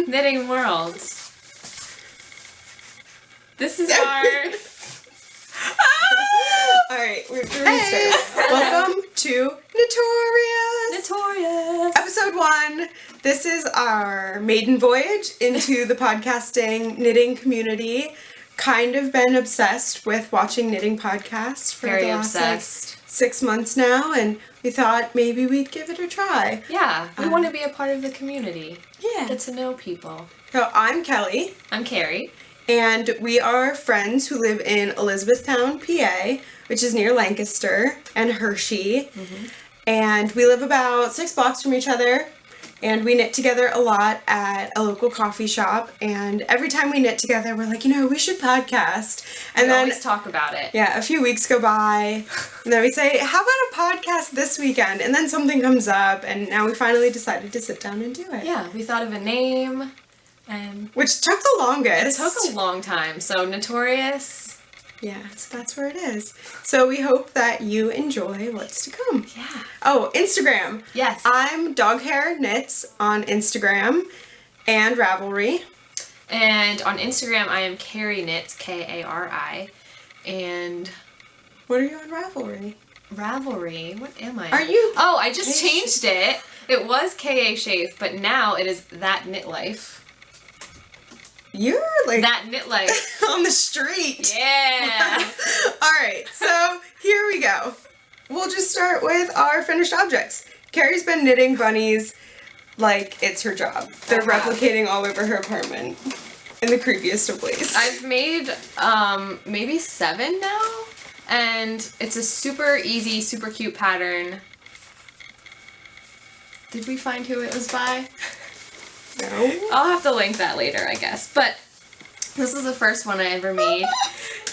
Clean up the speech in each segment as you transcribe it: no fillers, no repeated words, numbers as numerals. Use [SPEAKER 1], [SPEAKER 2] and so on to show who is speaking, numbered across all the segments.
[SPEAKER 1] knitting world. This is our...
[SPEAKER 2] Alright, we're going to restart. Welcome to Knitorious! Episode 1. This is our maiden voyage into the podcasting knitting community. Kind of been obsessed with watching knitting podcasts for the last 6 months now, and we thought maybe we'd give it a try.
[SPEAKER 1] Yeah, we want to be a part of the community.
[SPEAKER 2] Yeah.
[SPEAKER 1] Get to know people.
[SPEAKER 2] So I'm Kelly.
[SPEAKER 1] I'm Kari.
[SPEAKER 2] And we are friends who live in Elizabethtown, PA, which is near Lancaster and Hershey. Mm-hmm. And we live about 6 blocks from each other. And we knit together a lot at a local coffee shop. And every time we knit together, we're like, we should podcast. And
[SPEAKER 1] we
[SPEAKER 2] then
[SPEAKER 1] always talk about it.
[SPEAKER 2] Yeah, a few weeks go by. And then we say, how about a podcast this weekend? And then something comes up. And now we finally decided to sit down and do it.
[SPEAKER 1] Yeah, we thought of a name.
[SPEAKER 2] Which took the longest.
[SPEAKER 1] It took a long time. So, Knitorious.
[SPEAKER 2] Yeah, so that's where it is. So we hope that you enjoy what's to come.
[SPEAKER 1] Yeah.
[SPEAKER 2] Oh, Instagram.
[SPEAKER 1] Yes.
[SPEAKER 2] I'm Dog Hair Knits on Instagram and Ravelry.
[SPEAKER 1] And on Instagram, I am Kari Knits, Kari. And...
[SPEAKER 2] What are you on Ravelry?
[SPEAKER 1] Ravelry? What am I?
[SPEAKER 2] Are you...
[SPEAKER 1] Oh, I just changed it. It was K.A. Shave, but now it is That Knit Life.
[SPEAKER 2] You're like...
[SPEAKER 1] That Knit Life.
[SPEAKER 2] On the street.
[SPEAKER 1] Yeah.
[SPEAKER 2] Alright, so here we go. We'll just start with our finished objects. Kari's been knitting bunnies like it's her job. They're replicating all over her apartment in the creepiest of ways.
[SPEAKER 1] I've made maybe 7 now, and it's a super easy, super cute pattern. Did we find who it was by?
[SPEAKER 2] No.
[SPEAKER 1] I'll have to link that later, I guess. But this is the first one I ever made,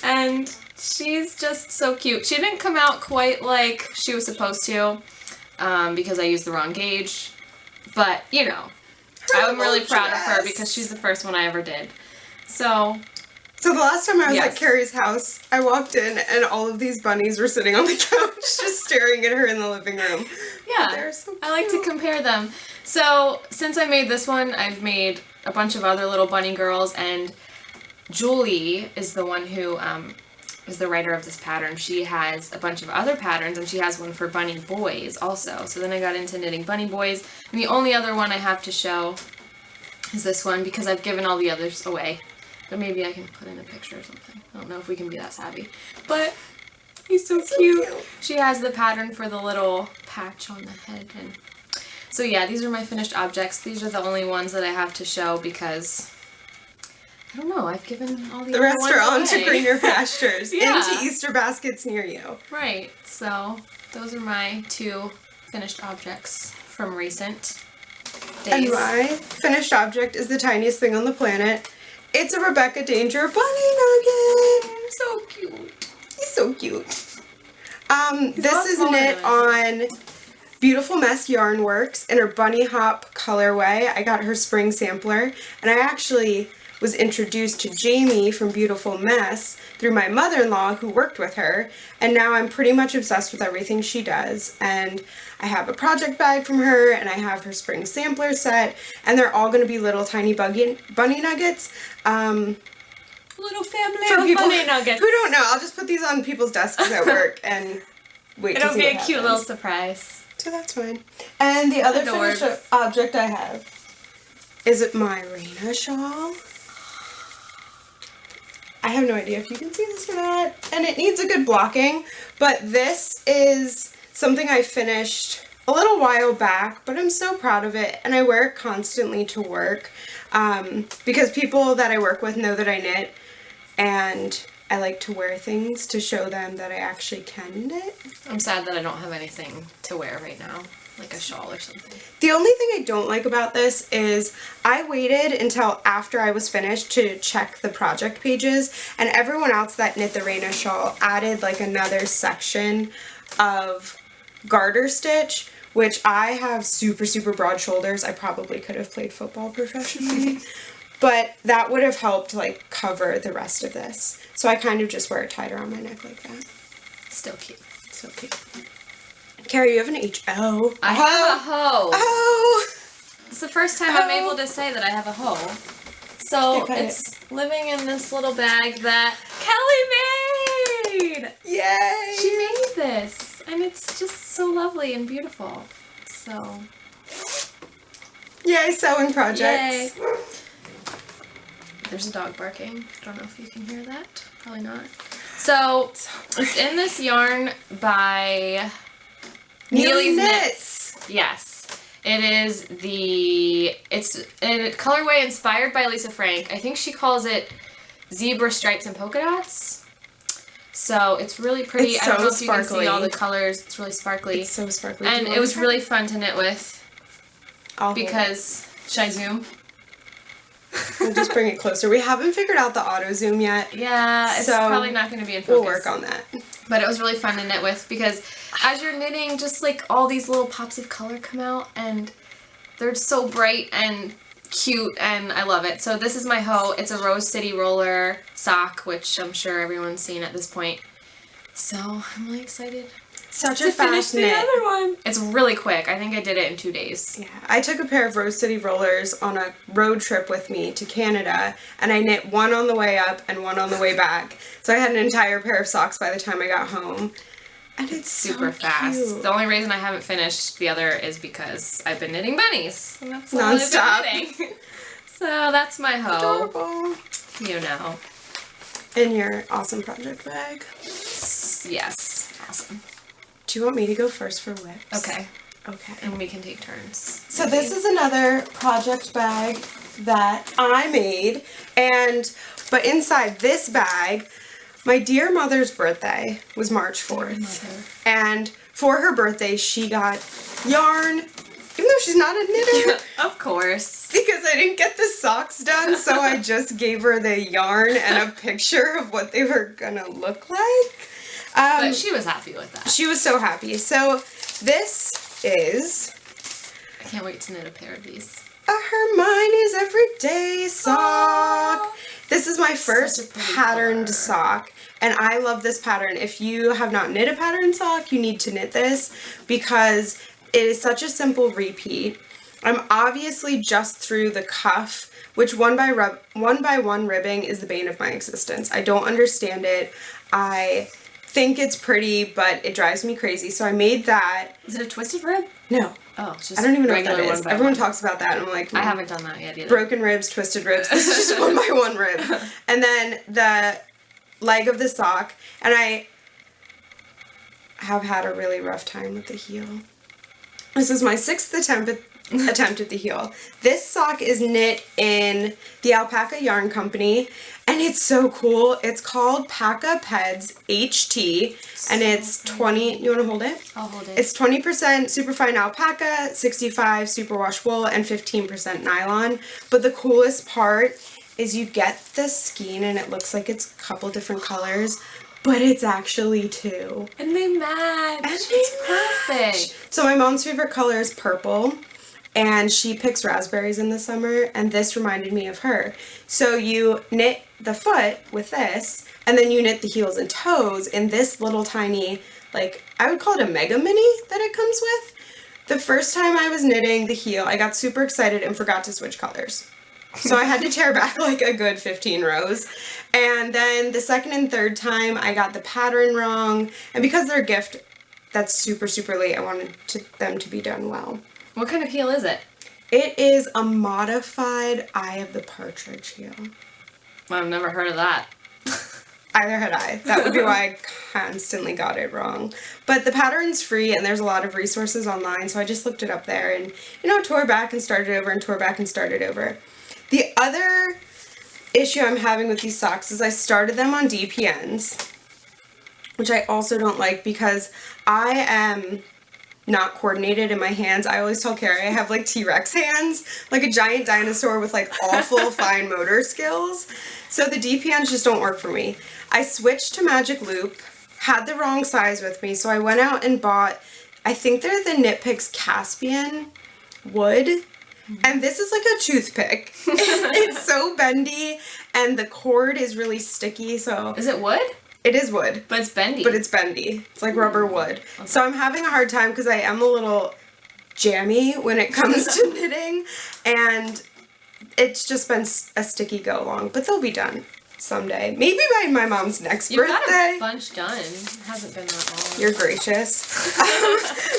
[SPEAKER 1] and she's just so cute. She didn't come out quite like she was supposed to, because I used the wrong gauge. But, I'm really proud of her because she's the first one I ever did. So
[SPEAKER 2] the last time I was at Kari's house, I walked in and all of these bunnies were sitting on the couch just staring at her in the living room.
[SPEAKER 1] Yeah,
[SPEAKER 2] they're so cute.
[SPEAKER 1] I like to compare them. So since I made this one, I've made a bunch of other little bunny girls, and Julie is the one who is the writer of this pattern. She has a bunch of other patterns, and she has one for bunny boys also. So then I got into knitting bunny boys, and the only other one I have to show is this one because I've given all the others away. But maybe I can put in a picture or something. I don't know if we can be that savvy. But he's so cute. She has the pattern for the little patch on the head. And so yeah, these are my finished objects. These are the only ones that I have to show because, I don't know, I've given all the
[SPEAKER 2] rest
[SPEAKER 1] other
[SPEAKER 2] are on
[SPEAKER 1] ones
[SPEAKER 2] to
[SPEAKER 1] away.
[SPEAKER 2] greener pastures,
[SPEAKER 1] Yeah.
[SPEAKER 2] into Easter baskets near you.
[SPEAKER 1] Right, so those are my 2 finished objects from recent days.
[SPEAKER 2] And my finished object is the tiniest thing on the planet. It's a Rebecca Danger bunny nugget.
[SPEAKER 1] So cute.
[SPEAKER 2] He's so cute. This is knit on Beautiful Mess Yarn Works in her Bunny Hop colorway. I got her spring sampler, and I actually was introduced to Jamie from Beautiful Mess through my mother-in-law who worked with her, and now I'm pretty much obsessed with everything she does. And I have a project bag from her, and I have her spring sampler set, and they're all going to be little tiny bunny nuggets.
[SPEAKER 1] Little family
[SPEAKER 2] For
[SPEAKER 1] of
[SPEAKER 2] people
[SPEAKER 1] bunny nuggets.
[SPEAKER 2] who don't know, I'll just put these on people's desks at work and wait to see
[SPEAKER 1] It'll be
[SPEAKER 2] what
[SPEAKER 1] a cute
[SPEAKER 2] happens.
[SPEAKER 1] little surprise.
[SPEAKER 2] So that's fine. And the other
[SPEAKER 1] Adorbs.
[SPEAKER 2] finished object I have is my Raina shawl. I have no idea if you can see this or not, and it needs a good blocking, but this is something I finished a little while back, but I'm so proud of it, and I wear it constantly to work, because people that I work with know that I knit, and I like to wear things to show them that I actually can knit.
[SPEAKER 1] I'm sad that I don't have anything to wear right now, like a shawl or something.
[SPEAKER 2] The only thing I don't like about this is I waited until after I was finished to check the project pages, and everyone else that knit the Raina shawl added like another section of garter stitch, which I have super, super broad shoulders. I probably could have played football professionally, but that would have helped like cover the rest of this. So I kind of just wear it tied around my neck like that.
[SPEAKER 1] Still cute.
[SPEAKER 2] So cute. Kari, you have an H-O.
[SPEAKER 1] I have a hoe.
[SPEAKER 2] Oh!
[SPEAKER 1] It's the first time I'm able to say that I have a hoe. So it's living in this little bag that Kelly made!
[SPEAKER 2] Yay!
[SPEAKER 1] She made this, and it's just so lovely and beautiful. So...
[SPEAKER 2] Yay, sewing projects.
[SPEAKER 1] Yay. There's a dog barking. I don't know if you can hear that. Probably not. So, it's in this yarn by
[SPEAKER 2] Neely's Knits.
[SPEAKER 1] Yes. It is it's a colorway inspired by Lisa Frank. I think she calls it Zebra Stripes and Polka Dots. So, it's really pretty.
[SPEAKER 2] It's
[SPEAKER 1] I don't
[SPEAKER 2] so
[SPEAKER 1] know if you can
[SPEAKER 2] sparkly.
[SPEAKER 1] see all the colors. It's really sparkly.
[SPEAKER 2] It's so sparkly.
[SPEAKER 1] And it was really fun to knit with. Because, should I zoom?
[SPEAKER 2] We'll just bring it closer. We haven't figured out the auto zoom yet.
[SPEAKER 1] Yeah, it's probably not going to be in focus.
[SPEAKER 2] We'll work on that.
[SPEAKER 1] But it was really fun to knit with because as you're knitting, just like all these little pops of color come out and they're so bright and cute and I love it. So this is my hoe. It's a Rose City Roller sock, which I'm sure everyone's seen at this point. So I'm really excited.
[SPEAKER 2] Such
[SPEAKER 1] to
[SPEAKER 2] a
[SPEAKER 1] finish
[SPEAKER 2] fast
[SPEAKER 1] the
[SPEAKER 2] knit.
[SPEAKER 1] other one. It's really quick. I think I did it in 2 days.
[SPEAKER 2] Yeah, I took a pair of Rose City Rollers on a road trip with me to Canada, and I knit one on the way up and one on the way back. So I had an entire pair of socks by the time I got home. And it's
[SPEAKER 1] super
[SPEAKER 2] so
[SPEAKER 1] fast.
[SPEAKER 2] cute.
[SPEAKER 1] The only reason I haven't finished the other is because I've been knitting bunnies. And that's all
[SPEAKER 2] Non-stop.
[SPEAKER 1] I've been knitting. So that's my hoe.
[SPEAKER 2] Adorable.
[SPEAKER 1] You know.
[SPEAKER 2] In your awesome project bag.
[SPEAKER 1] Yes. Awesome.
[SPEAKER 2] Do you want me to go first for whips?
[SPEAKER 1] Okay.
[SPEAKER 2] Okay.
[SPEAKER 1] And we can take turns.
[SPEAKER 2] So this is another project bag that I made, but inside this bag, my dear mother's birthday was March 4th. And for her birthday, she got yarn, even though she's not a knitter.
[SPEAKER 1] Of course.
[SPEAKER 2] Because I didn't get the socks done, so I just gave her the yarn and a picture of what they were gonna look like.
[SPEAKER 1] But she was happy with that.
[SPEAKER 2] She was so happy. So this is...
[SPEAKER 1] I can't wait to knit a pair of these.
[SPEAKER 2] A Hermione's Everyday sock.
[SPEAKER 1] Aww.
[SPEAKER 2] This is my first patterned sock, and I love this pattern. If you have not knit a patterned sock, you need to knit this because it is such a simple repeat. I'm obviously just through the cuff, which one by one ribbing is the bane of my existence. I don't understand it. I think it's pretty, but it drives me crazy. So I made that.
[SPEAKER 1] Is it a twisted rib?
[SPEAKER 2] No.
[SPEAKER 1] Oh, it's just
[SPEAKER 2] I don't even know what that
[SPEAKER 1] regular
[SPEAKER 2] is. Everyone talks about that, and I'm like,
[SPEAKER 1] I haven't done that yet either.
[SPEAKER 2] Broken ribs, twisted ribs. This is just one by one rib. And then the leg of the sock, and I have had a really rough time with the heel. This is my 6th attempt at the heel. This sock is knit in the Alpaca Yarn Company, and it's so cool. It's called Paca Peds HT, and it's 20, you want to hold it?
[SPEAKER 1] I'll hold it.
[SPEAKER 2] It's 20% superfine alpaca, 65 superwash wool, and 15% nylon. But the coolest part is you get the skein and it looks like it's a couple different colors, but it's actually 2.
[SPEAKER 1] And they match.
[SPEAKER 2] And
[SPEAKER 1] it's perfect.
[SPEAKER 2] So my mom's favorite color is purple, and she picks raspberries in the summer, and this reminded me of her. So you knit the foot with this, and then you knit the heels and toes in this little tiny, like, I would call it a mega mini that it comes with. The first time I was knitting the heel, I got super excited and forgot to switch colors. So I had to tear back like a good 15 rows. And then the second and third time, I got the pattern wrong. And because they're a gift that's super, super late, I wanted them to be done well.
[SPEAKER 1] What kind of heel is it?
[SPEAKER 2] It is a modified Eye of the Partridge heel.
[SPEAKER 1] Well, I've never heard of that.
[SPEAKER 2] Either had I. That would be why I constantly got it wrong. But the pattern's free and there's a lot of resources online, so I just looked it up there and, tore back and started over and tore back and started over. The other issue I'm having with these socks is I started them on DPNs, which I also don't like because I am not coordinated in my hands. I always tell Kari I have like T-Rex hands, like a giant dinosaur with like awful fine motor skills. So the DPNs just don't work for me. I switched to Magic Loop, had the wrong size with me, so I went out and bought, I think they're the Knit Picks Caspian wood. And this is like a toothpick. It's so bendy and the cord is really sticky, so...
[SPEAKER 1] Is it wood?
[SPEAKER 2] It is wood.
[SPEAKER 1] But it's bendy.
[SPEAKER 2] But it's bendy. It's like rubber wood. Okay. So I'm having a hard time because I am a little jammy when it comes to knitting, and it's just been a sticky go along, but they'll be done someday. Maybe by my mom's next birthday.
[SPEAKER 1] You've got a bunch done. It hasn't been that long.
[SPEAKER 2] You're gracious.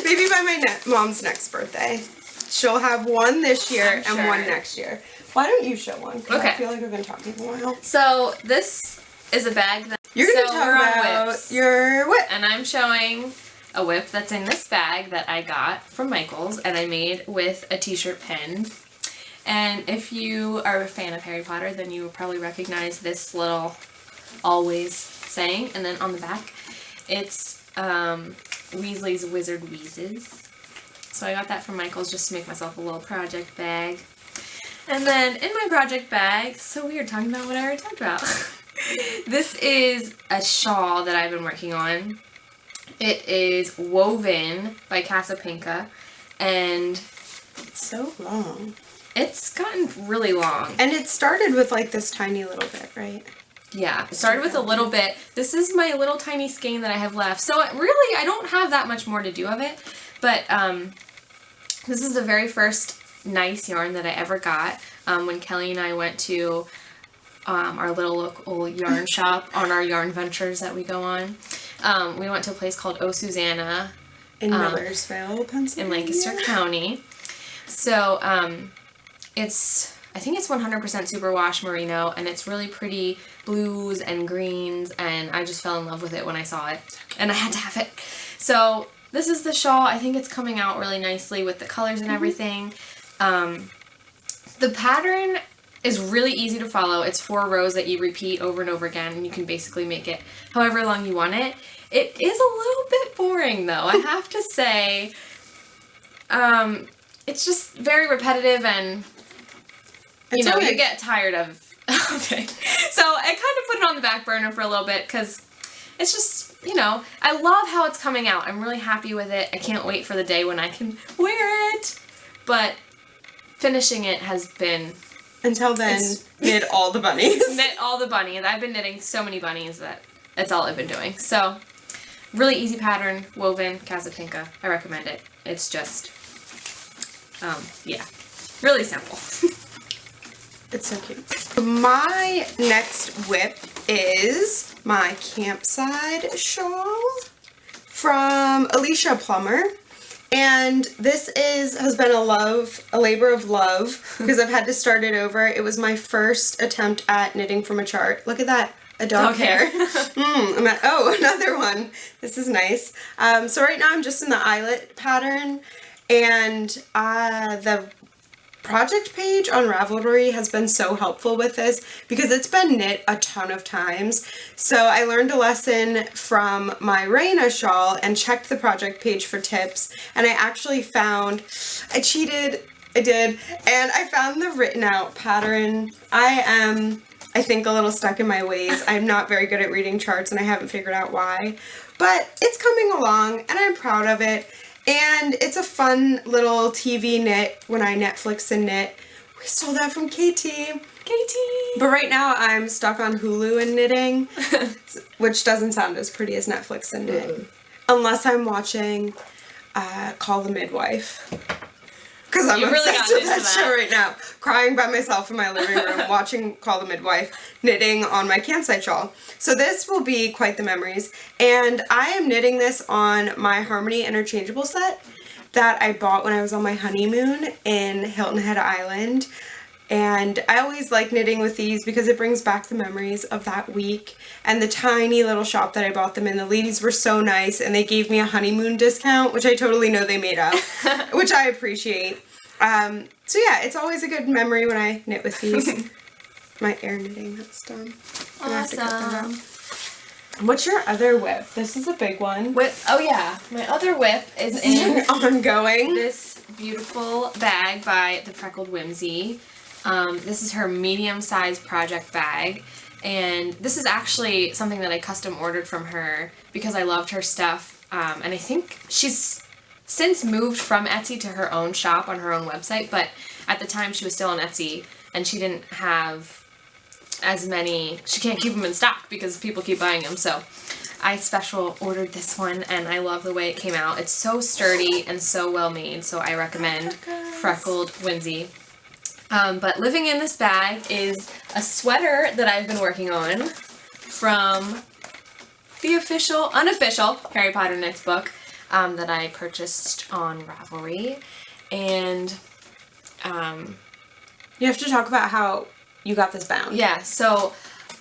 [SPEAKER 2] Maybe by my mom's next birthday. She'll have one this year and one next year. Why don't you show one?
[SPEAKER 1] Okay.
[SPEAKER 2] I feel like I've been talking for a while.
[SPEAKER 1] So this is a bag that
[SPEAKER 2] you're going to talk about your whip.
[SPEAKER 1] And I'm showing a whip that's in this bag that I got from Michael's and I made with a t-shirt pin. And if you are a fan of Harry Potter, then you will probably recognize this little always saying. And then on the back, it's Weasley's Wizard Wheezes. So I got that from Michael's just to make myself a little project bag. And then in my project bag, so weird talking about what I already talked about. This is a shawl that I've been working on. It is woven by Casapinka, and
[SPEAKER 2] it's so long.
[SPEAKER 1] It's gotten really long.
[SPEAKER 2] And it started with like this tiny little bit, right?
[SPEAKER 1] Yeah, it started with a little bit. This is my little tiny skein that I have left. So really, I don't have that much more to do of it. But this is the very first nice yarn that I ever got when Kelly and I went to our little local yarn shop on our yarn ventures that we go on. We went to a place called Oh Susanna
[SPEAKER 2] in Millersville, Pennsylvania,
[SPEAKER 1] in Lancaster County. So I think it's 100% superwash merino, and it's really pretty blues and greens, and I just fell in love with it when I saw it, and I had to have it. So this is the shawl. I think it's coming out really nicely with the colors and everything. The pattern is really easy to follow. It's 4 rows that you repeat over and over again, and you can basically make it however long you want it. It is a little bit boring, though, I have to say. It's just very repetitive, and you know, you get tired of it. So I kind of put it on the back burner for a little bit because it's just, you know, I love how it's coming out. I'm really happy with it. I can't wait for the day when I can wear it. But finishing it has been...
[SPEAKER 2] Until then, knit all the bunnies.
[SPEAKER 1] Knit all the bunnies. I've been knitting so many bunnies that that's all I've been doing. So, really easy pattern, woven, Casapinka. I recommend it. It's just, yeah, really simple.
[SPEAKER 2] It's so cute. My next whip is my campside shawl from Alicia Plummer. And this has been a labor of love because I've had to start it over. It was my first attempt at knitting from a chart. Look at that, a dog hair. Another one. This is nice. So right now I'm just in the eyelet pattern, and the project page on Ravelry has been so helpful with this because it's been knit a ton of times. So I learned a lesson from my Raina shawl and checked the project page for tips, and I actually found, I cheated, I did, and I found the written out pattern. I am, I think, a little stuck in my ways. I'm not very good at reading charts and I haven't figured out why, but it's coming along and I'm proud of it. And it's a fun little TV knit when I Netflix and knit. We stole that from Katie. But right now I'm stuck on Hulu and knitting, which doesn't sound as pretty as Netflix and knit. Unless I'm watching Call the Midwife. Because I'm obsessed with that show right now. Crying by myself in my living room, watching Call the Midwife, knitting on my campsite shawl. So this will be quite the memories. And I am knitting this on my Harmony interchangeable set that I bought when I was on my honeymoon in Hilton Head Island. And I always like knitting with these because it brings back the memories of that week and the tiny little shop that I bought them in. The ladies were so nice and they gave me a honeymoon discount, which I totally know they made up, which I appreciate. So yeah, it's always a good memory when I knit with these. My air knitting, that's done. I'm gonna have to cut that out. What's your other whip? This is a big one.
[SPEAKER 1] Oh yeah, my other whip is in
[SPEAKER 2] ongoing.
[SPEAKER 1] This beautiful bag by the Freckled Whimsy. This is her medium-sized project bag, and this is actually something that I custom ordered from her because I loved her stuff, and I think she's since moved from Etsy to her own shop on her own website, but at the time she was still on Etsy, and she didn't have as many, she can't keep them in stock because people keep buying them, so I special ordered this one, and I love the way it came out. It's so sturdy and so well made, so I recommend Freckled Whimsy. But living in this bag is a sweater that I've been working on from the unofficial Harry Potter Knits book that I purchased on Ravelry. And
[SPEAKER 2] you have to talk about how you got this bound.
[SPEAKER 1] Yeah, so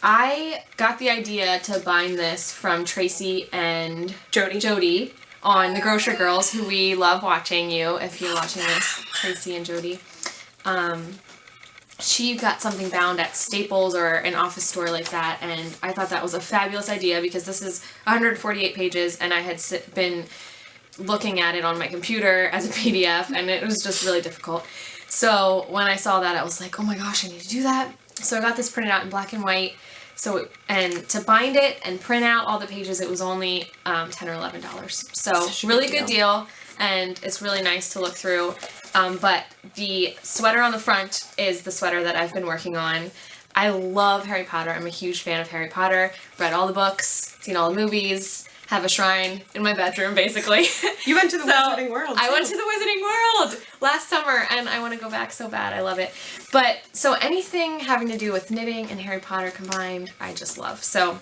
[SPEAKER 1] I got the idea to bind this from Tracy and Jody on The Grocery Girls, who we love watching you, if you're watching this, Tracy and Jody. She got something bound at Staples or an office store like that, and I thought that was a fabulous idea because this is 148 pages, and I had been looking at it on my computer as a PDF, and it was just really difficult. So when I saw that, I was like, oh my gosh, I need to do that. So I got this printed out in black and white. And to bind it and print out all the pages, it was only $10 or $11. So really good deal, and it's really nice to look through. But the sweater on the front is the sweater that I've been working on. I love Harry Potter. I'm a huge fan of Harry Potter. Read all the books, seen all the movies, have a shrine in my bedroom, basically.
[SPEAKER 2] You went to the Wizarding World, too.
[SPEAKER 1] I went to the Wizarding World last summer, and I want to go back so bad. I love it. But, so anything having to do with knitting and Harry Potter combined, I just love. So,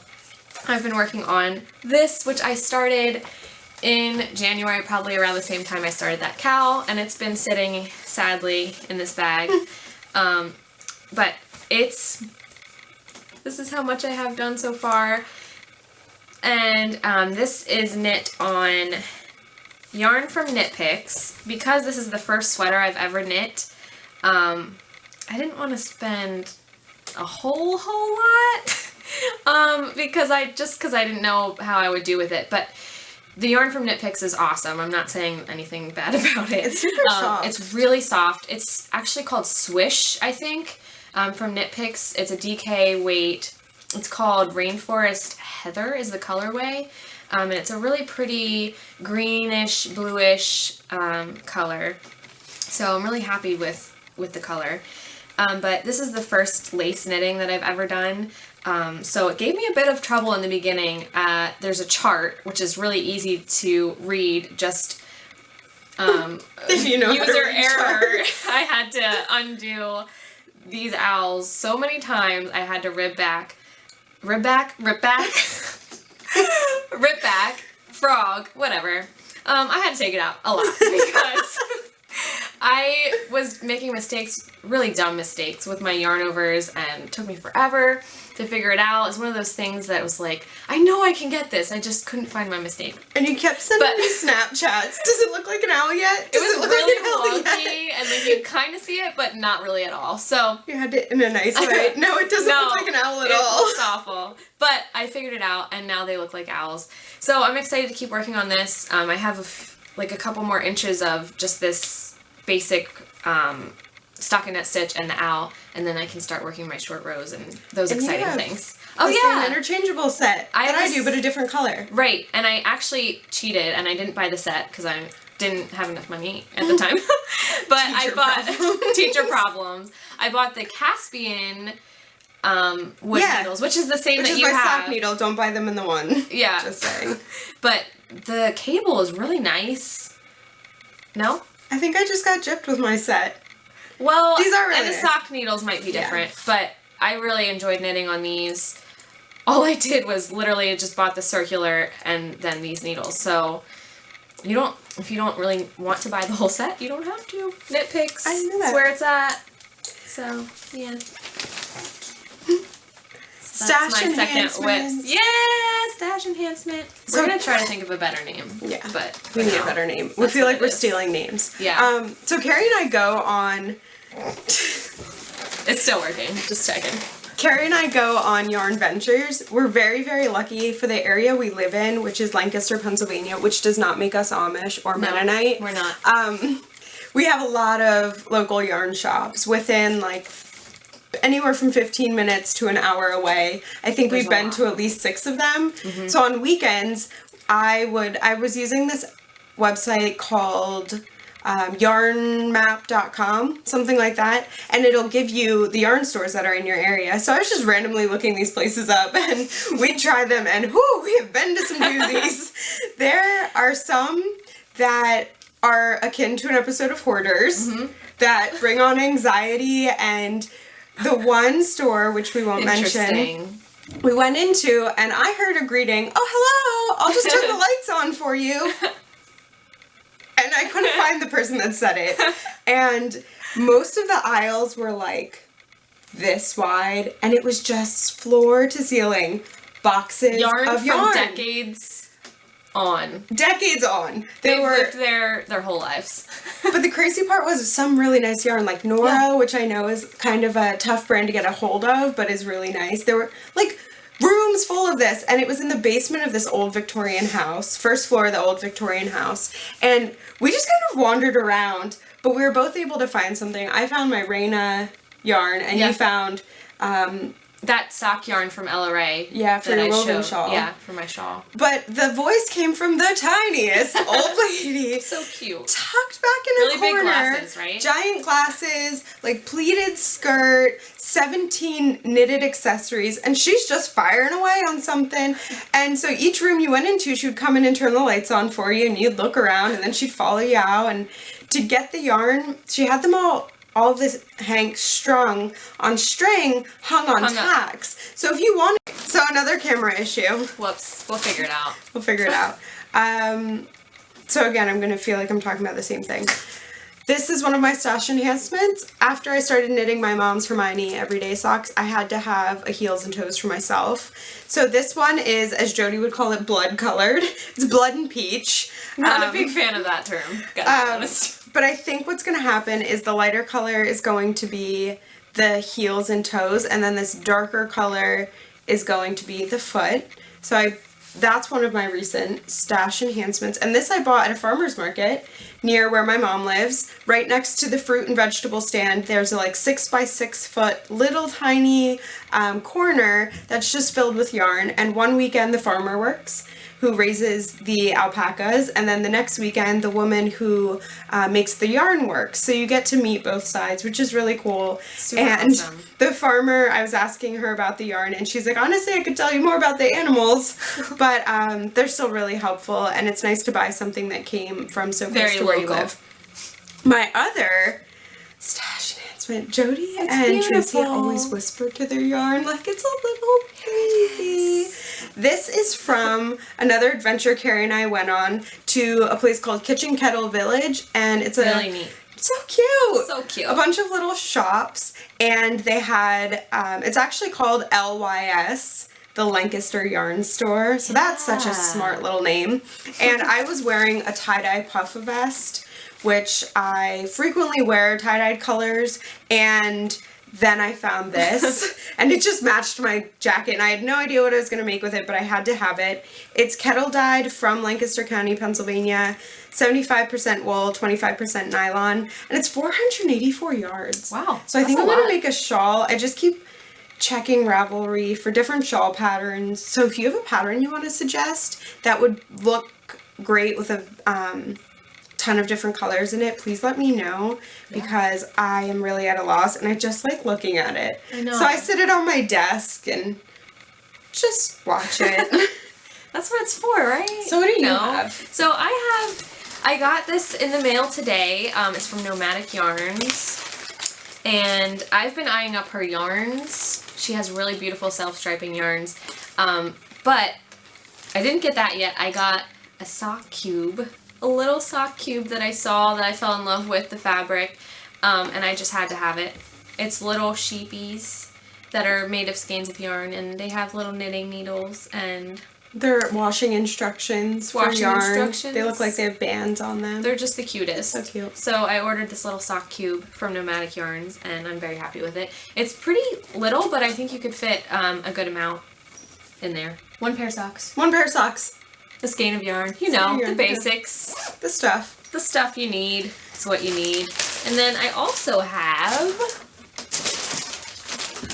[SPEAKER 1] I've been working on this, which I started in January, probably around the same time I started that cowl, and it's been sitting, sadly, in this bag. But this is how much I have done so far. And this is knit on yarn from Knit Picks. Because this is the first sweater I've ever knit, I didn't want to spend a whole lot because I didn't know how I would do with it. But the yarn from Knit Picks is awesome. I'm not saying anything bad about it.
[SPEAKER 2] It's super soft.
[SPEAKER 1] It's really soft. It's actually called Swish, I think, from Knit Picks. It's a DK weight. It's called Rainforest Heather is the colorway. And it's a really pretty greenish, bluish color. So I'm really happy with the color. But this is the first lace knitting that I've ever done. So it gave me a bit of trouble in the beginning. There's a chart, which is really easy to read, just
[SPEAKER 2] if you know
[SPEAKER 1] user
[SPEAKER 2] how to read
[SPEAKER 1] error.
[SPEAKER 2] charts.
[SPEAKER 1] I had to undo these owls so many times. I had to rip back, frog, whatever. I had to take it out a lot because I was making mistakes, really dumb mistakes with my yarn overs, and it took me forever to figure it out. It's one of those things that was like, I know I can get this. I just couldn't find my mistake.
[SPEAKER 2] And you kept sending me Snapchats. Does it look like an owl yet? Does
[SPEAKER 1] it was
[SPEAKER 2] look
[SPEAKER 1] really
[SPEAKER 2] like an owl
[SPEAKER 1] wonky,
[SPEAKER 2] yet?
[SPEAKER 1] and like you kind of see it, but not really at all. So
[SPEAKER 2] You had it in a nice way. No, it doesn't look like an owl at all.
[SPEAKER 1] It looks awful. But I figured it out, and now they look like owls. So I'm excited to keep working on this. I have a couple more inches of just this basic stockinette stitch and the owl, and then I can start working my short rows and those exciting things. Oh yeah,
[SPEAKER 2] same interchangeable set that I do, but a different color.
[SPEAKER 1] Right, and I actually cheated, and I didn't buy the set because I didn't have enough money at the time. But I bought teacher problems. I bought the Caspian wood needles, which is the same that you have.
[SPEAKER 2] Which is my sock needle. Don't buy them in the one.
[SPEAKER 1] Yeah.
[SPEAKER 2] Just saying.
[SPEAKER 1] But the cable is really nice. No?
[SPEAKER 2] I think I just got gypped with my set.
[SPEAKER 1] Well,
[SPEAKER 2] these are really
[SPEAKER 1] and the
[SPEAKER 2] nice.
[SPEAKER 1] sock needles might be different, but I really enjoyed knitting on these. All I did was literally just bought the circular and then these needles. So if you don't really want to buy the whole set, you don't have to. Knit Picks.
[SPEAKER 2] I knew that.
[SPEAKER 1] It's where it's at. So, yeah.
[SPEAKER 2] Stash
[SPEAKER 1] That's my second whip.
[SPEAKER 2] enhancements.
[SPEAKER 1] Yeah, stash enhancement.
[SPEAKER 2] So-
[SPEAKER 1] We're gonna try to think of a better name.
[SPEAKER 2] Yeah,
[SPEAKER 1] but
[SPEAKER 2] we need a better name. We feel like we're stealing names.
[SPEAKER 1] Yeah.
[SPEAKER 2] So Kari and I go on.
[SPEAKER 1] It's still working. Just checking.
[SPEAKER 2] Kari and I go on yarn ventures. We're very, very lucky for the area we live in, which is Lancaster, Pennsylvania, which does not make us Amish or Mennonite.
[SPEAKER 1] We're not.
[SPEAKER 2] We have a lot of local yarn shops within like anywhere from 15 minutes to an hour away. I think we've been to at least 6 of them. Mm-hmm. So on weekends, I was using this website called yarnmap.com, something like that, and it'll give you the yarn stores that are in your area. So I was just randomly looking these places up, and we'd try them, and whoo, we have been to some doozies. There are some that are akin to an episode of Hoarders that bring on anxiety, and the one store, which we won't mention, we went into, and I heard a greeting, "Oh, hello, I'll just turn the lights on for you." And I couldn't find the person that said it. And most of the aisles were like this wide, and it was just floor to ceiling boxes of yarn.
[SPEAKER 1] From decades on.
[SPEAKER 2] Decades on.
[SPEAKER 1] They've lived their whole lives.
[SPEAKER 2] But the crazy part was some really nice yarn, like Nora, which I know is kind of a tough brand to get a hold of, but is really nice. There were like rooms full of this, and it was in the basement of this old Victorian house, first floor of the old Victorian house, and we just kind of wandered around, but we were both able to find something. I found my Raina yarn, and you found
[SPEAKER 1] that sock yarn from LRA.
[SPEAKER 2] Yeah, for your woven shawl.
[SPEAKER 1] Yeah, for my shawl.
[SPEAKER 2] But the voice came from the tiniest old lady.
[SPEAKER 1] So cute.
[SPEAKER 2] Tucked back in
[SPEAKER 1] really
[SPEAKER 2] a corner.
[SPEAKER 1] Big glasses, right?
[SPEAKER 2] Giant glasses, like pleated skirt, 17 knitted accessories, and she's just firing away on something. And so each room you went into, she would come in and turn the lights on for you, and you'd look around, and then she'd follow you out. And to get the yarn, she had them all of this hank strung on string, hung on tacks. So if you want, so another camera issue.
[SPEAKER 1] Whoops, we'll figure it out.
[SPEAKER 2] We'll figure it out. So again, I'm gonna feel like I'm talking about the same thing. This is one of my stash enhancements. After I started knitting my mom's Hermione everyday socks, I had to have a heels and toes for myself. So this one is, as Jody would call it, blood colored. It's blood and peach.
[SPEAKER 1] Not a big fan of that term, gotta be honest.
[SPEAKER 2] But I think what's going to happen is the lighter color is going to be the heels and toes, and then this darker color is going to be the foot. So that's one of my recent stash enhancements. And this I bought at a farmer's market near where my mom lives, right next to the fruit and vegetable stand. There's a like 6x6 foot little tiny corner that's just filled with yarn. And one weekend the farmer works, who raises the alpacas, and then the next weekend the woman who makes the yarn works. So you get to meet both sides, which is really cool.
[SPEAKER 1] Super
[SPEAKER 2] and
[SPEAKER 1] awesome.
[SPEAKER 2] The farmer, I was asking her about the yarn, and she's like, honestly, I could tell you more about the animals, but they're still really helpful, and it's nice to buy something that came from so close to where you live. My other stash enhancement, Jody and Tracy always whisper to their yarn like it's a little baby. This is from another adventure Kari and I went on to a place called Kitchen Kettle Village, and it's
[SPEAKER 1] really neat.
[SPEAKER 2] So cute.
[SPEAKER 1] So cute.
[SPEAKER 2] A bunch of little shops, and they had, it's actually called LYS, the Lancaster Yarn Store. So that's such a smart little name. And I was wearing a tie-dye puffer vest, which I frequently wear tie-dyed colors, and then I found this, and it just matched my jacket, and I had no idea what I was going to make with it, but I had to have it. It's kettle dyed from Lancaster County, Pennsylvania, 75% wool, 25% nylon, and it's 484 yards.
[SPEAKER 1] Wow.
[SPEAKER 2] So I think I'm going to make a shawl. I just keep checking Ravelry for different shawl patterns. So if you have a pattern you want to suggest that would look great with a ton of different colors in it, please let me know, because I am really at a loss and I just like looking at it.
[SPEAKER 1] I know.
[SPEAKER 2] So I sit it on my desk and just watch it.
[SPEAKER 1] That's what it's for, right?
[SPEAKER 2] So what do you have?
[SPEAKER 1] So I got this in the mail today. It's from Nomadic Yarns, and I've been eyeing up her yarns. She has really beautiful self-striping yarns, but I didn't get that yet. I got a sock cube. A little sock cube that I saw that I fell in love with the fabric, and I just had to have it. It's little sheepies that are made of skeins of yarn, and they have little knitting needles, and
[SPEAKER 2] they're washing instructions for yarn. They look like they have bands on them.
[SPEAKER 1] They're just the cutest.
[SPEAKER 2] So cute.
[SPEAKER 1] So I ordered this little sock cube from Nomadic Yarns, and I'm very happy with it. It's pretty little, but I think you could fit a good amount in there. One pair of socks.
[SPEAKER 2] One pair of socks.
[SPEAKER 1] A skein of yarn. You know, the basics.
[SPEAKER 2] The stuff.
[SPEAKER 1] The stuff you need. It's what you need. And then I also have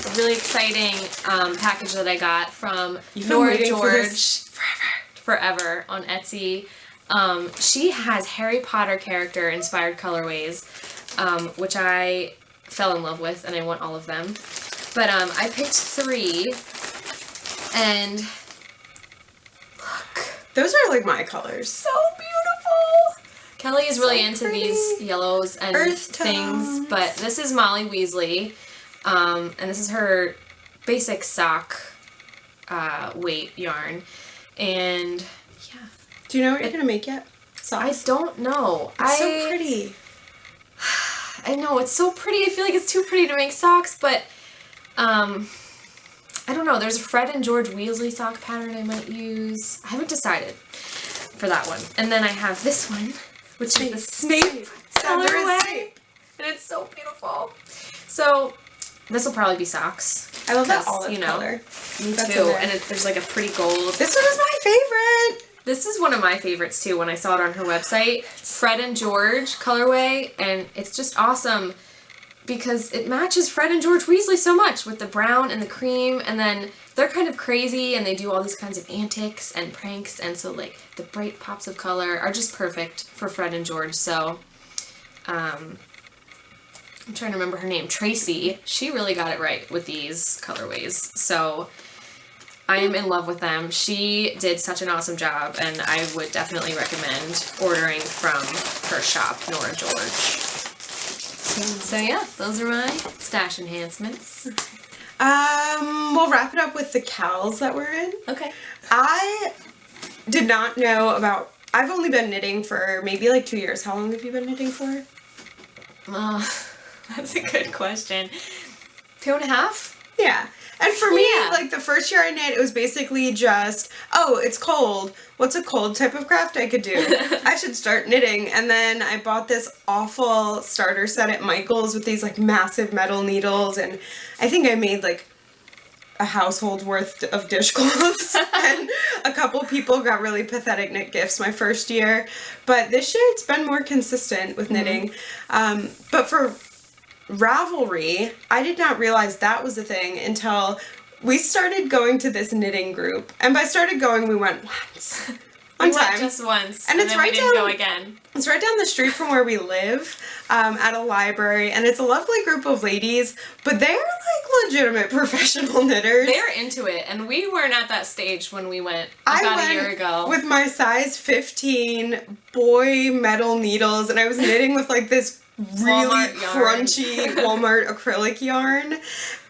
[SPEAKER 1] a really exciting package that I got from Nora George forever on Etsy. She has Harry Potter character inspired colorways, which I fell in love with, and I want all of them. But I picked 3, and look.
[SPEAKER 2] Those are like my colors.
[SPEAKER 1] So beautiful! Kelly is really into
[SPEAKER 2] pretty.
[SPEAKER 1] these yellows and
[SPEAKER 2] Earth
[SPEAKER 1] things,
[SPEAKER 2] tones.
[SPEAKER 1] but this is Molly Weasley, and this is her basic sock weight yarn, and yeah.
[SPEAKER 2] Do you know what you're gonna make yet?
[SPEAKER 1] I don't know.
[SPEAKER 2] It's so pretty.
[SPEAKER 1] I know, it's so pretty. I feel like it's too pretty to make socks, but I don't know. There's a Fred and George Weasley sock pattern I might use. I haven't decided for that one. And then I have this one, which is the Snape colorway. And it's so beautiful. So this will probably be socks.
[SPEAKER 2] I love that olive color.
[SPEAKER 1] Me too. And there's like a pretty gold.
[SPEAKER 2] This one is my favorite.
[SPEAKER 1] This is one of my favorites too when I saw it on her website. Fred and George colorway. And it's just awesome because it matches Fred and George Weasley so much with the brown and the cream, and then they're kind of crazy and they do all these kinds of antics and pranks, and so like the bright pops of color are just perfect for Fred and George. So I'm trying to remember her name, Tracy. She really got it right with these colorways. So I am in love with them. She did such an awesome job, and I would definitely recommend ordering from her shop, Nora George. So yeah, those are my stash enhancements.
[SPEAKER 2] We'll wrap it up with the cowls that we're in.
[SPEAKER 1] Okay.
[SPEAKER 2] I did not know about, I've only been knitting for maybe like 2 years. How long have you been knitting for?
[SPEAKER 1] That's a good question. 2.5?
[SPEAKER 2] Yeah. And for me, like the first year I knit, it was basically just, oh, it's cold. What's a cold type of craft I could do? I should start knitting. And then I bought this awful starter set at Michael's with these like massive metal needles. And I think I made like a household worth of dishcloths. And a couple people got really pathetic knit gifts my first year. But this year it's been more consistent with knitting. But for Ravelry, I did not realize that was a thing until we started going to this knitting group. And by started going, we went once.
[SPEAKER 1] One time. Just once. And it's
[SPEAKER 2] then
[SPEAKER 1] right down, go again.
[SPEAKER 2] It's right down the street from where we live, at a library. And it's a lovely group of ladies, but they're like legitimate professional knitters.
[SPEAKER 1] They're into it. And we weren't at that stage when we went about a year ago.
[SPEAKER 2] With my size 15 boy metal needles, and I was knitting with like this really crunchy Walmart acrylic yarn.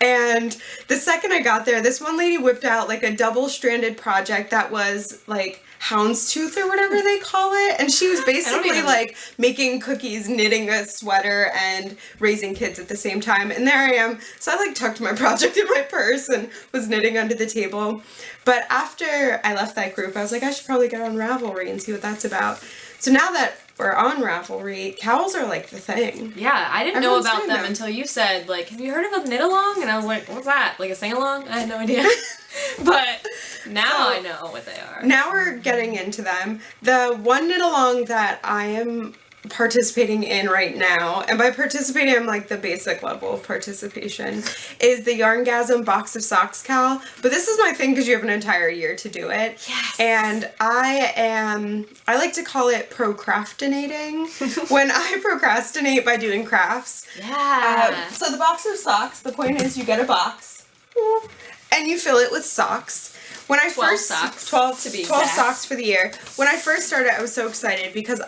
[SPEAKER 2] And the second I got there, this one lady whipped out like a double-stranded project that was like houndstooth or whatever they call it, and she was basically like making cookies, knitting a sweater, and raising kids at the same time. And there I am. So I like tucked my project in my purse and was knitting under the table. But after I left that group, I was like, I should probably get on Ravelry and see what that's about. So now that we're on Ravelry, cowls are like the thing.
[SPEAKER 1] Yeah, I didn't know about them until you said, like, have you heard of a knit along? And I was like, what's that? Like a sing along? I had no idea. But now I know what they are.
[SPEAKER 2] Now we're getting into them. The one knit along that I am participating in right now, and by participating I'm like the basic level of participation, is the Yarngasm Box of Socks cowl. But this is my thing because you have an entire year to do it.
[SPEAKER 1] Yes.
[SPEAKER 2] And I like to call it procrastinating when I procrastinate by doing crafts.
[SPEAKER 1] Yeah.
[SPEAKER 2] So the box of socks, the point is you get a box and you fill it with socks. When I
[SPEAKER 1] 12 socks.
[SPEAKER 2] 12 to be 12 socks for the year. When I first started, I was so excited because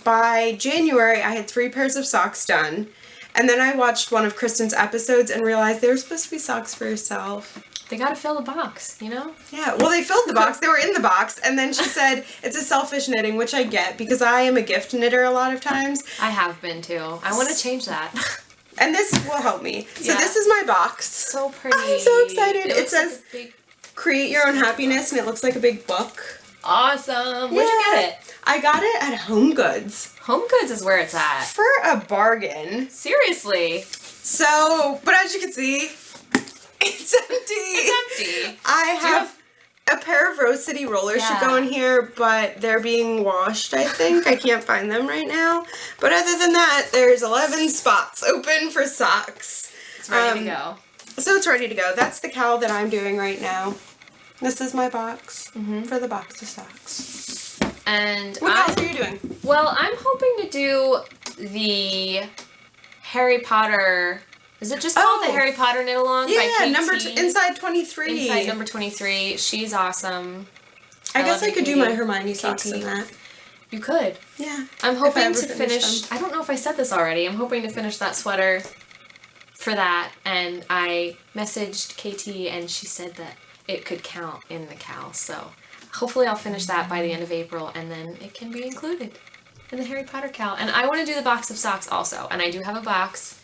[SPEAKER 2] by January, I had 3 pairs of socks done. And then I watched one of Kristen's episodes and realized they were supposed to be socks for yourself.
[SPEAKER 1] They gotta fill the box, you know?
[SPEAKER 2] Yeah, well, they filled the box. They were in the box. And then she said, it's a selfish knitting, which I get because I am a gift knitter a lot of times.
[SPEAKER 1] I have been too. I want to change that.
[SPEAKER 2] And this will help me. So this is my box.
[SPEAKER 1] So pretty.
[SPEAKER 2] I'm so excited. It says,
[SPEAKER 1] like
[SPEAKER 2] Create Your Own Happiness, and it looks like a big book.
[SPEAKER 1] Awesome. Where'd you get it?
[SPEAKER 2] I got it at Home Goods.
[SPEAKER 1] Home Goods is where it's at.
[SPEAKER 2] For a bargain.
[SPEAKER 1] Seriously.
[SPEAKER 2] So, but as you can see, it's empty.
[SPEAKER 1] It's empty.
[SPEAKER 2] I have a pair of Rose City rollers should go in here, but they're being washed, I think. I can't find them right now. But other than that, there's 11 spots open for socks.
[SPEAKER 1] It's ready to go.
[SPEAKER 2] So it's ready to go. That's the cowl that I'm doing right now. This is my box for the box of socks.
[SPEAKER 1] And
[SPEAKER 2] What else are you doing?
[SPEAKER 1] Well, I'm hoping to do the Harry Potter. Is it just called the Harry Potter Knit Along?
[SPEAKER 2] Yeah,
[SPEAKER 1] by KT?
[SPEAKER 2] Inside 23.
[SPEAKER 1] Inside number 23. She's awesome.
[SPEAKER 2] I guess
[SPEAKER 1] love
[SPEAKER 2] I could
[SPEAKER 1] you,
[SPEAKER 2] do my
[SPEAKER 1] Katie.
[SPEAKER 2] Hermione socks
[SPEAKER 1] KT.
[SPEAKER 2] in that.
[SPEAKER 1] You could.
[SPEAKER 2] Yeah.
[SPEAKER 1] I'm
[SPEAKER 2] I
[SPEAKER 1] hoping
[SPEAKER 2] ever
[SPEAKER 1] to
[SPEAKER 2] finish
[SPEAKER 1] finish.
[SPEAKER 2] them.
[SPEAKER 1] I don't know if I said this already. I'm hoping to finish that sweater for that. And I messaged KT and she said that it could count in the cowl. So hopefully I'll finish that by the end of April and then it can be included in the Harry Potter cowl. And I want to do the box of socks also. And I do have a box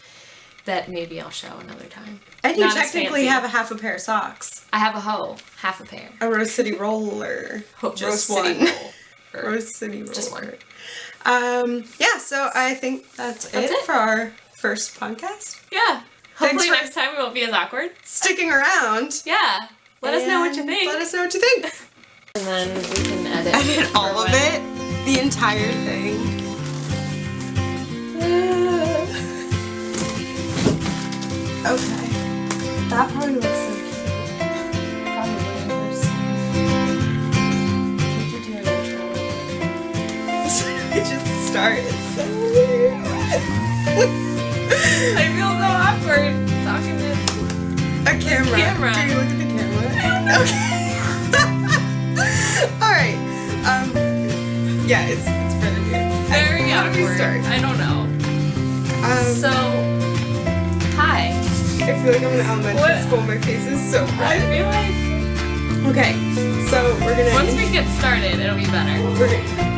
[SPEAKER 1] that maybe I'll show another time.
[SPEAKER 2] And you
[SPEAKER 1] Not as
[SPEAKER 2] technically
[SPEAKER 1] fancy.
[SPEAKER 2] have a half a pair of socks.
[SPEAKER 1] I have a hoe, half a pair.
[SPEAKER 2] A Rose City roller.
[SPEAKER 1] Just
[SPEAKER 2] Rose
[SPEAKER 1] city
[SPEAKER 2] one.
[SPEAKER 1] roll. Or
[SPEAKER 2] Rose City roller.
[SPEAKER 1] just one.
[SPEAKER 2] Yeah, so I think that's it for our first podcast.
[SPEAKER 1] Yeah. Hopefully
[SPEAKER 2] for-
[SPEAKER 1] next time it won't be as awkward.
[SPEAKER 2] Sticking around.
[SPEAKER 1] Yeah. Let us know what you
[SPEAKER 2] And
[SPEAKER 1] think.
[SPEAKER 2] Let us know what you think.
[SPEAKER 1] And then we can edit.
[SPEAKER 2] Edit all of it. The entire thing. Okay. That probably looks so cute.
[SPEAKER 1] Probably in person. We could do an intro.
[SPEAKER 2] We just start. It's so weird.
[SPEAKER 1] I feel so awkward talking to
[SPEAKER 2] A camera.
[SPEAKER 1] Camera.
[SPEAKER 2] Do you look at the camera? Okay. Alright. Yeah, it's very weird.
[SPEAKER 1] very
[SPEAKER 2] How do we
[SPEAKER 1] awkward.
[SPEAKER 2] start?
[SPEAKER 1] I don't know.
[SPEAKER 2] So,
[SPEAKER 1] Hi.
[SPEAKER 2] I feel like I'm in elementary
[SPEAKER 1] What?
[SPEAKER 2] school. My face is so
[SPEAKER 1] I
[SPEAKER 2] red.
[SPEAKER 1] feel like
[SPEAKER 2] Okay, so we're gonna.
[SPEAKER 1] once we get started, it'll be better.
[SPEAKER 2] We're gonna